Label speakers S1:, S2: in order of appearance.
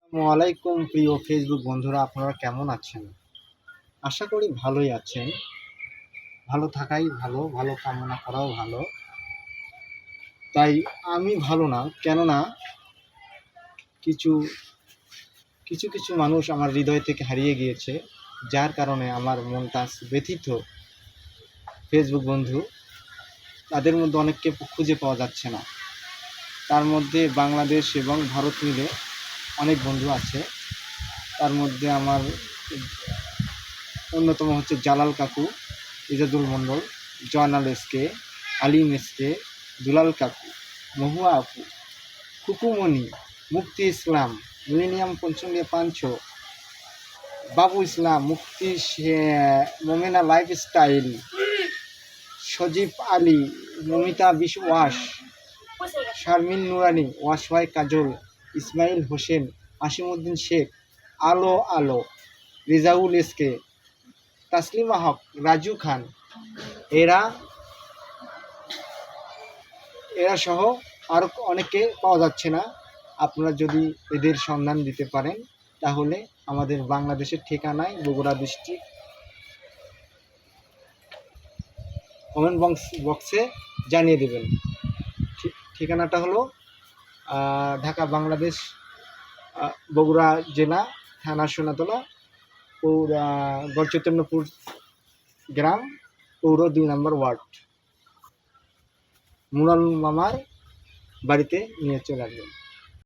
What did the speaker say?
S1: আসসালামু আলাইকুম প্রিয় ফেসবুক বন্ধুরা, আপনারা কেমন আছেন? আশা করি ভালোই আছেন। ভালো থাকাই ভালো, ভালো কামনা করাও ভালো। তাই আমি ভালো না, কেননা কিছু কিছু মানুষ আমার হৃদয় থেকে হারিয়ে গিয়েছে, যার কারণে আমার মনটা ব্যথিত। ফেসবুক বন্ধু, তাদের মধ্যে অনেককে খুঁজে পাওয়া যাচ্ছে না। তার মধ্যে বাংলাদেশ এবং ভারত মিলে অনেক বন্ধু আছে। তার মধ্যে আমার অন্যতম হচ্ছে জালাল কাকু, ইজাজুল মণ্ডল, জয়নাল এসকে, আলিম এসকে, দুলাল কাকু, মহুয়া আপু, কুকুমণি, মুফতি ইসলাম, মিলেনিয়াম পঞ্চমিয়া পাঞ্চ, বাবু ইসলাম, মুফতি মোমেনা লাইফস্টাইল, সজীব আলী, মমিতা ওয়াস, শারমিন নুরানি, ওয়াসওয়াই কাজল, ইসমাইল হোসেন, আসিমউদ্দিন শেখ, আলো আলো, রেজাউল এসকে, তাসলিমা হক, রাজু খান, এরা সহ আরও অনেকে পাওয়া যাচ্ছে না। আপনারা যদি এদের সন্ধান দিতে পারেন তাহলে আমাদের বাংলাদেশের ঠিকানায় বগুড়া ডিস্ট্রিক্ট কমেন্ট বক্সে জানিয়ে দেবেন। ঠিকানাটা হলো ঢাকা বাংলাদেশ, বগুড়া জেলা, থানা সোনাতলা, গড়চৈতন্যপুর গ্রাম, পৌর ২ নম্বর ওয়ার্ড। মুরাল মামার বাড়িতে নিয়ে চলে আসবেন।